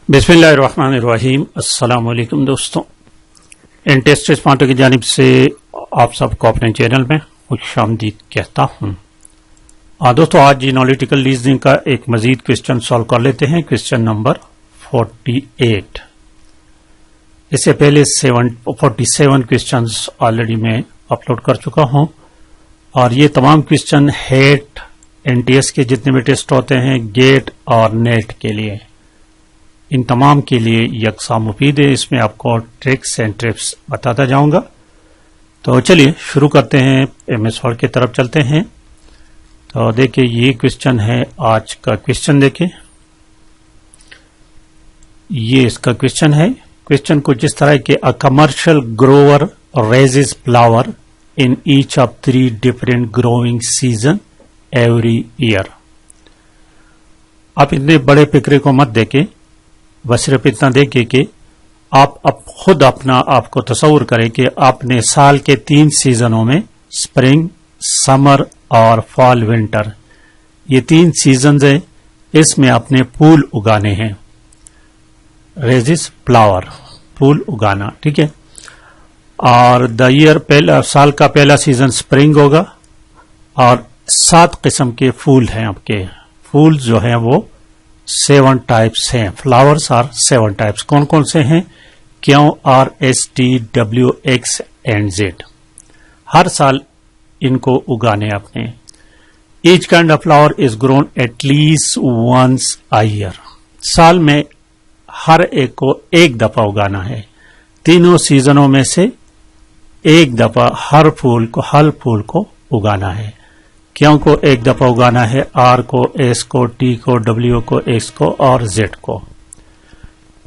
बिस्मिल्लाहिर्रहमानिर्रहीम। अस्सलाम वालेकुम दोस्तों, NTS स्पॉन्सर की जानिब से आप सबको अपने चैनल में खुशामदीद कहता हूँ। दोस्तों, आज एनालिटिकल रीजनिंग का एक मजीद क्वेश्चन सॉल्व कर लेते हैं। Question number 48। इससे पहले 47 क्वेश्चंस ऑलरेडी मैं अपलोड कर चुका हूँ और ये तमाम क्वेश्चन हेट NTS के जितने भी टेस्ट होते हैं गेट और नेट के लिए, इन तमाम के लिए यकसा मुफीद है। इसमें आपको ट्रिक्स एंड टिप्स बताता जाऊंगा। तो चलिए शुरू करते हैं, MS वर्ड की तरफ चलते हैं। तो देखिए, ये क्वेश्चन है आज का क्वेश्चन। देखिए, ये इसका क्वेश्चन है। क्वेश्चन कुछ इस तरह के, a commercial Grover raises flower in each of 3 different growing season every year. आप इतने बड़े फिक्रे को मत देखें, बस सिर्फ इतना देखिए कि आप अब खुद अपना आपको तस्वुर करें कि आपने साल के 3 सीजनों में स्प्रिंग, समर और फॉल, विंटर, ये 3 सीजन है, इसमें आपने फूल उगाने हैं। रेजिस फ्लावर, फूल उगाना, ठीक है। और द ईयर, पहला साल का पहला सीजन स्प्रिंग होगा और 7 किस्म के फूल हैं आपके। फूल जो हैं वो 7 टाइप्स हैं। Flowers are 7 types. कौन कौन से हैं? Q, R, S, T, W, X and Z। हर साल इनको उगाने आपने। Each kind of flower is grown at least once a year. साल में हर एक को एक दफा उगाना है। तीनों सीजनों में से एक दफा हर फूल को उगाना है। Q को एक दफा उगाना है, R को, S को, T को, W को, X को और Z को।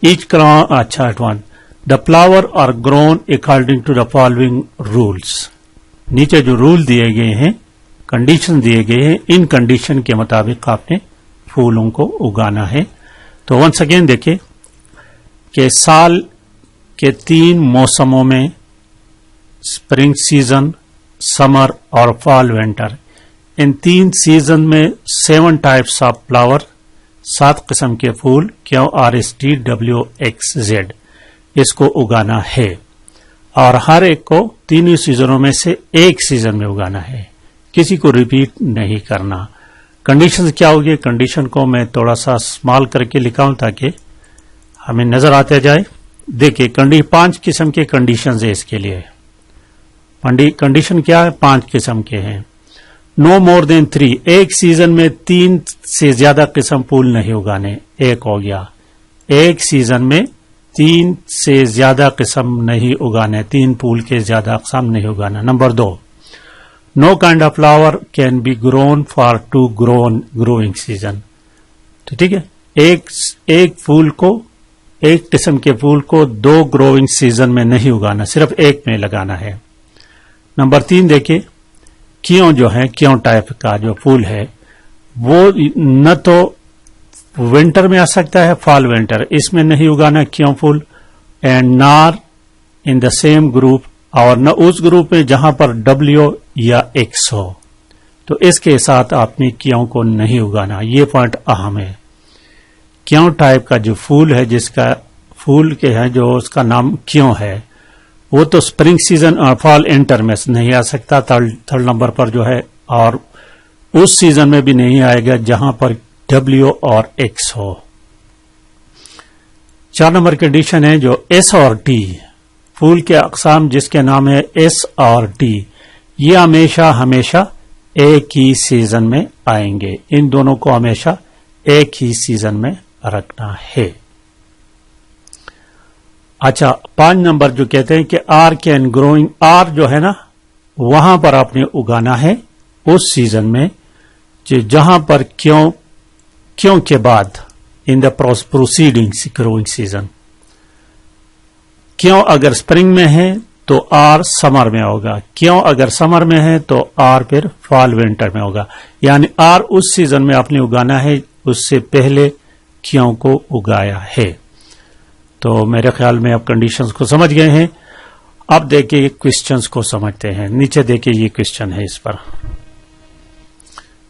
Each advance the flower are grown according to the following rules. नीचे जो रूल दिए गए हैं, कंडीशन दिए गए हैं, इन कंडीशन के मुताबिक आपने फूलों को उगाना है। तो वंस अगेन देखिए कि साल के 3 मौसमों में, स्प्रिंग सीजन, समर और फॉल, विंटर, इन 3 सीजन में 7 टाइप्स ऑफ फ्लावर, 7 किस्म के फूल, Q, R, S, T, W, X, Z, इसको उगाना है। और हर एक को तीनों सीजनों में से एक सीजन में उगाना है, किसी को रिपीट नहीं करना। कंडीशन क्या होगी? कंडीशन को मैं थोड़ा सा स्मॉल करके लिखा हूं ताकि हमें नजर आते जाए। देखिए, 5 किस्म के कंडीशन है इसके लिए। कंडीशन क्या है? 5 किस्म के हैं। नो मोर देन 3, एक सीजन में 3 से ज्यादा किस्म फूल नहीं उगाने। एक हो गया, एक सीजन में 3 से ज्यादा किस्म नहीं उगाने, 3 फूल के ज्यादा अक़साम नहीं उगाना। Number 2, know kind of flower can be grown for 2 growing season. तो ठीक है, एक फूल को, एक किस्म के फूल को 2 ग्रोइंग सीजन में नहीं उगाना, सिर्फ एक में लगाना है। नंबर 3 देखिए, Q जो है, Q टाइप का जो फूल है वो न तो विंटर में आ सकता है, फॉल, विंटर, इसमें नहीं उगाना Q फूल। And nor in the same group, और न उस ग्रुप में जहां पर W या X हो, तो इसके साथ आपने Q को नहीं उगाना। ये पॉइंट अहम है। Q टाइप का जो फूल है, जिसका फूल के है जो उसका नाम Q है, वो तो स्प्रिंग सीजन और फॉल, इंटर में नहीं आ सकता, थर्ड नंबर पर जो है, और उस सीजन में भी नहीं आएगा जहां पर W और X हो। 4 नंबर कंडीशन है जो S और T, फूल के अक़साम जिसके नाम है S और T, ये हमेशा एक ही सीजन में आएंगे। इन दोनों को हमेशा एक ही सीजन में रखना है। अच्छा, 5 नंबर जो कहते हैं कि R कैन ग्रोइंग, R जो है ना, वहां पर आपने उगाना है उस सीजन में जहां पर Q के बाद in the proceeding growing season. Q अगर स्प्रिंग में है तो R समर में होगा, Q अगर समर में है तो R फिर फॉल, विंटर में होगा। यानी R उस सीजन में आपने उगाना है, उससे पहले Q को उगाया है। तो मेरे ख्याल में आप कंडीशंस को समझ गए हैं। अब देखिए क्वेश्चंस को समझते हैं। नीचे देखिए, ये क्वेश्चन है, इस पर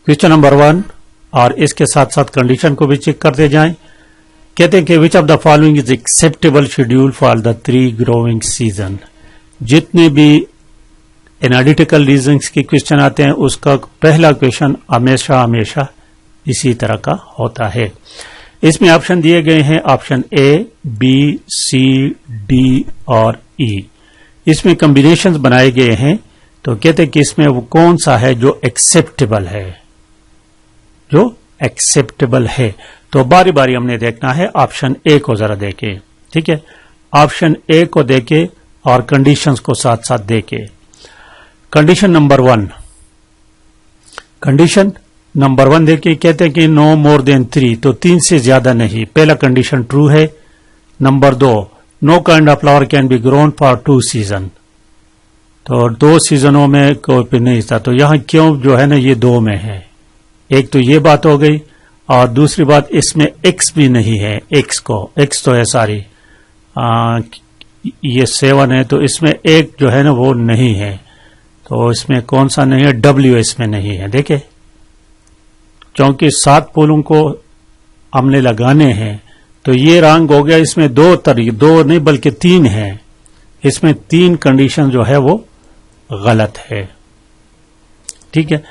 क्वेश्चन नंबर 1, और इसके साथ साथ कंडीशन को भी चेक करते जाएं कहते हैं कि which of the following is acceptable schedule for the 3 growing season. जितने भी एनालिटिकल रीजनिंग के क्वेश्चन आते हैं उसका पहला क्वेश्चन हमेशा हमेशा इसी तरह का होता है। इसमें ऑप्शन दिए गए हैं, option A, B, C, D और ई। इसमें कॉम्बिनेशंस बनाए गए हैं, तो कहते हैं कि इसमें वो कौन सा है जो एक्सेप्टेबल है, जो एक्सेप्टेबल है। तो बारी बारी हमने देखना है, ऑप्शन ए को जरा देखे, ठीक है। ऑप्शन ए को देखे और कंडीशंस को साथ साथ देखे। कंडीशन नंबर 1, कंडीशन नंबर 1 देखिए, कहते हैं कि नो मोर देन 3, तो 3 से ज्यादा नहीं, पहला कंडीशन ट्रू है। Number 2, know kind of flower can be grown for 2 season, तो 2 सीजनों में कोई भी नहीं था, तो यहां क्यों जो है ना ये 2 में है। एक तो ये बात हो गई, और दूसरी बात इसमें एक्स भी नहीं है, एक्स तो है सारी, ये 7 है, तो इसमें एक जो है ना वो नहीं है, तो इसमें कौन सा नहीं है, डब्ल्यू इसमें नहीं है। देखे, क्योंकि 7 पोलों को हमने लगाने हैं, तो ये रंग हो गया। इसमें 2 नहीं बल्कि 3 है, इसमें 3 कंडीशन जो है वो गलत है, ठीक है।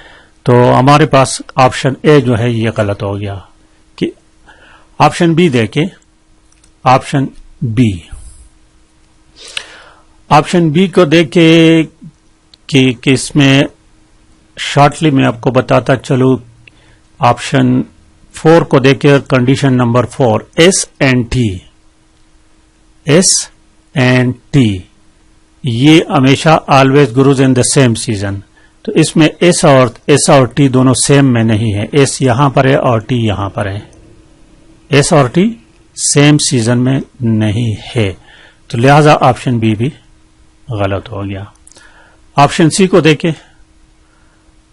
तो हमारे पास ऑप्शन ए जो है ये गलत हो गया। कि ऑप्शन बी देखें, ऑप्शन बी, ऑप्शन बी को देखे कि इसमें शॉर्टली मैं आपको बताता चलूं। ऑप्शन 4 को देखे, condition number 4, S and T, ये हमेशा always grows in the same season, तो इसमें एस और टी दोनों सेम में नहीं है। एस यहां पर है और टी यहां पर है, एस और टी सेम सीजन में नहीं है, तो लिहाजा ऑप्शन बी भी गलत हो गया। ऑप्शन सी को देखें,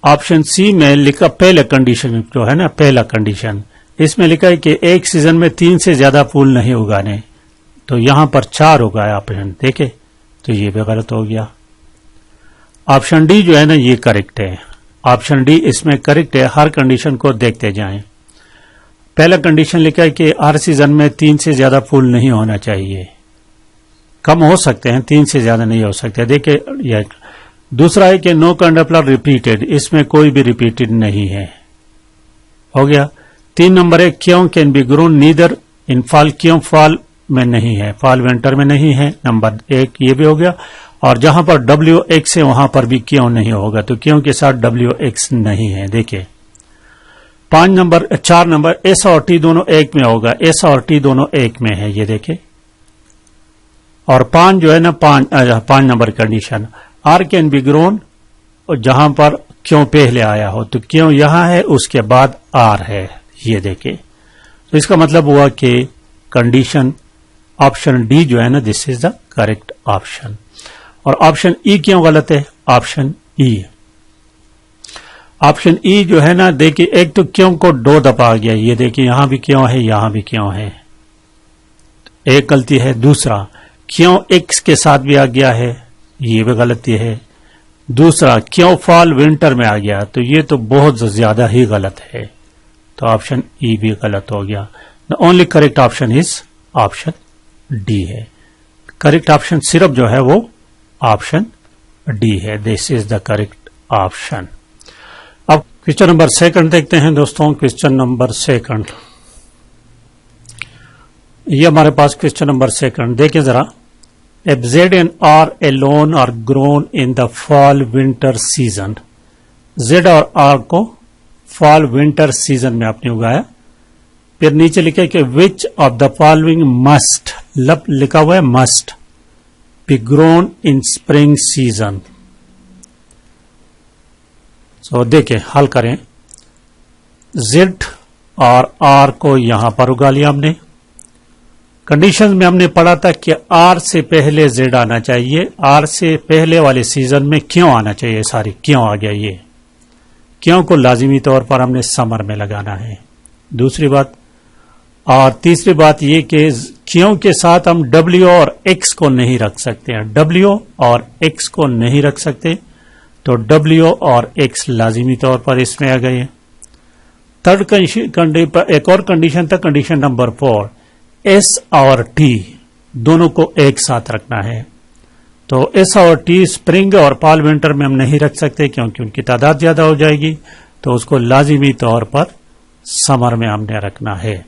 ऑप्शन सी में लिखा पहले कंडीशन जो है ना, पहला कंडीशन, इसमें लिखा है कि एक सीजन में 3 से ज्यादा फूल नहीं उगाने, तो यहां पर 4 उगाया ऑप्शन, देखे, तो ये भी गलत हो गया। ऑप्शन डी जो है ना ये करेक्ट है, ऑप्शन डी इसमें करेक्ट है। हर कंडीशन को देखते जाएं। पहला कंडीशन लिखा है कि हर सीजन में 3 से ज्यादा फूल नहीं होना चाहिए, कम हो सकते हैं, 3 से ज्यादा नहीं हो सकते, देखिए। दूसरा है कि know kind of flower repeated, इसमें कोई भी रिपीटेड नहीं है, हो गया। 3 नंबर है क्यों can be grown neither in fall, क्यों फॉल में नहीं है, फॉल विंटर में नहीं है, नंबर 1 ये भी हो गया। और जहां पर डब्ल्यू एक्स है वहां पर भी क्यों नहीं होगा, तो क्यों के साथ डब्ल्यू एक्स नहीं है, देखिए। 4 नंबर एस और टी दोनों 1 में होगा, एस और टी दोनों 1 में है, ये देखिए। और 5 जो है ना, 5 number condition, R can be grown, जहां पर क्यों पहले आया हो, तो क्यों यहां है, उसके बाद आर है, ये देखिए। तो इसका मतलब हुआ कि कंडीशन ऑप्शन डी जो है ना, this is the correct option. और ऑप्शन ई क्यों गलत है, ऑप्शन ई जो है ना, देखिए, एक तो क्यों को 2 दफा आ गया, ये देखिए, यहां भी क्यों है, यहां भी क्यों है, एक गलती है। दूसरा, क्यों एक्स के साथ भी आ गया है, ये भी गलती है। दूसरा, क्यों फॉल विंटर में आ गया, तो ये तो बहुत ज्यादा ही गलत है, तो ऑप्शन ई भी गलत हो गया। The only correct option is option D है। करेक्ट ऑप्शन सिर्फ जो है वो ऑप्शन डी है, this is the correct option. अब क्वेश्चन नंबर 2 देखते हैं दोस्तों। क्वेश्चन नंबर 2, ये हमारे पास क्वेश्चन नंबर 2, देखिए जरा। If Z and R alone are grown in the fall winter season, Z और R को fall winter season में आपने उगाया। फिर नीचे लिखे कि which of the following must, लिखा हुआ है must be grown in spring season। So देखिए, हल करें। Z और R को यहां पर उगा लिया हमने। कंडीशन में हमने पढ़ा था कि आर से पहले जेड आना चाहिए, आर से पहले वाले सीजन में क्यों आना चाहिए, सारी क्यों आ गया, ये क्यों को लाजिमी तौर पर हमने समर में लगाना है। दूसरी बात, और तीसरी बात ये कि क्यों के साथ हम डब्ल्यू और एक्स को नहीं रख सकते हैं, डब्ल्यू और एक्स को नहीं रख सकते, तो डब्ल्यू और एक्स लाजिमी तौर पर इसमें आ गए। थर्ड कंडीशन, एक और कंडीशन था, कंडीशन नंबर 4, एस और टी दोनों को एक साथ रखना है। तो एस और टी स्प्रिंग और फॉल विंटर में हम नहीं रख सकते क्योंकि उनकी तादाद ज्यादा हो जाएगी, तो उसको लाजिमी तौर पर समर में हमने रखना है।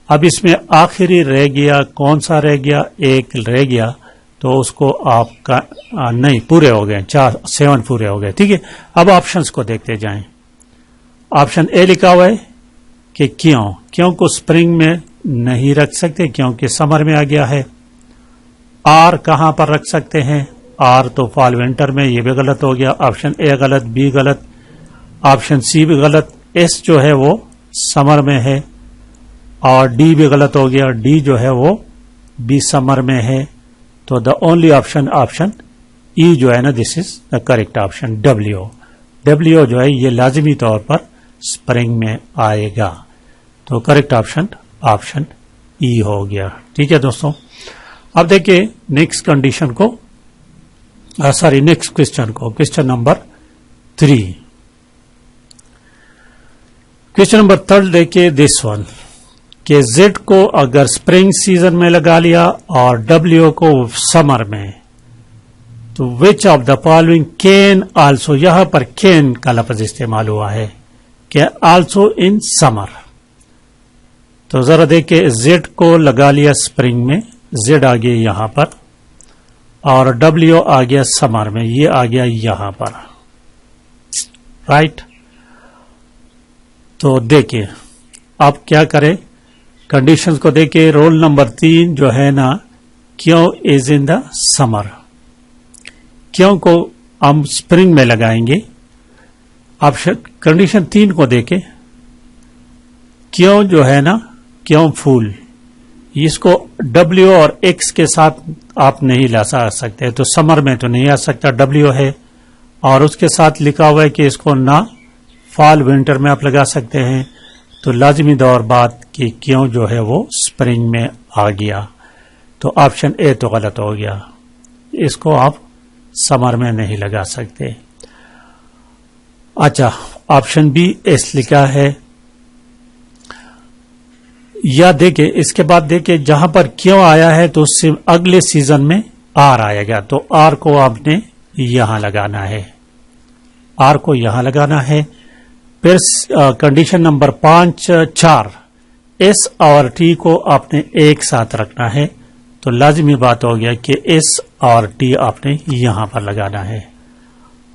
अब इसमें आखिरी रह गया, कौन सा रह गया, एक रह गया, तो उसको आपका नहीं, पूरे हो गए, 7 पूरे हो गए। ठीक है, अब ऑप्शंस को देखते जाएं। ऑप्शन ए लिखा हुआ है कि क्यों को स्प्रिंग में नहीं रख सकते क्योंकि समर में आ गया है। आर कहां पर रख सकते हैं, आर तो फॉल विंटर में, ये भी गलत हो गया। ऑप्शन ए गलत, बी गलत, ऑप्शन सी भी गलत, एस जो है वो समर में है, और डी भी गलत हो गया, डी जो है वो बी समर में है। तो द ओनली ऑप्शन ई जो है ना, this is the correct option. W जो है ये लाजिमी तौर पर स्प्रिंग में आएगा। तो करेक्ट ऑप्शन ई हो गया। ठीक है दोस्तों, अब देखिए नेक्स्ट कंडीशन को, नेक्स्ट क्वेश्चन को, क्वेश्चन नंबर 3। क्वेश्चन नंबर 3 देखिए दिस वन, कि जेड को अगर स्प्रिंग सीजन में लगा लिया और डब्ल्यू को समर में, तो which of the following can also, यहां पर कैन का लफ्ज इस्तेमाल हुआ है कि आल्सो इन समर। तो जरा देखिए, जेड को लगा लिया स्प्रिंग में, जेड आ गया यहां पर, और डब्ल्यू आ गया समर में, ये आ गया यहां पर, राइट। तो देखिए अब क्या करें, कंडीशंस को देखिए। रोल नंबर 3 जो है ना, क्यों इज इन द समर, क्यों को हम स्प्रिंग में लगाएंगे। अब कंडीशन 3 को देखें, क्यों जो है ना, क्यों फूल, इसको डब्ल्यू और एक्स के साथ आप नहीं ला सकते, तो समर में तो नहीं आ सकता, डब्ल्यू है, और उसके साथ लिखा हुआ है कि इसको ना फॉल विंटर में आप लगा सकते हैं। तो लाजिमी दौर बात कि क्यों जो है वो स्प्रिंग में आ गया, तो ऑप्शन ए तो गलत हो गया, इसको आप समर में नहीं लगा सकते। अच्छा, ऑप्शन बी एस लिखा है, या देखे इसके बाद देखे जहां पर क्यों आया है तो उससे अगले सीजन में आर आएगा, तो आर को आपने यहां लगाना है, आर को यहां लगाना है। फिर कंडीशन नंबर 4 एस और टी को आपने एक साथ रखना है, तो लाजिमी बात हो गया कि एस और टी आपने यहां पर लगाना है।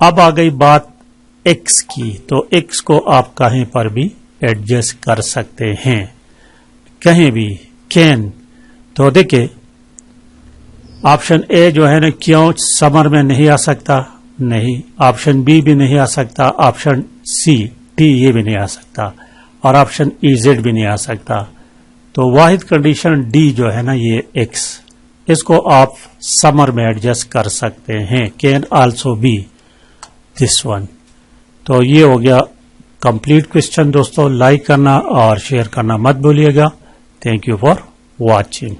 अब आ गई बात एक्स की, तो एक्स को आप कहीं पर भी एडजस्ट कर सकते हैं, कहीं भी कैन। तो देखिए ऑप्शन ए जो है ना, क्यों समर में नहीं आ सकता, नहीं, ऑप्शन बी भी नहीं आ सकता, ऑप्शन सी टी ये भी नहीं आ सकता, और ऑप्शन ई जेड भी नहीं आ सकता। तो वाहिद कंडीशन डी जो है ना, ये एक्स, इसको आप समर में एडजस्ट कर सकते हैं, can also be this one. तो ये हो गया कंप्लीट क्वेश्चन। दोस्तों लाइक करना और शेयर करना मत भूलिएगा। Thank you for watching.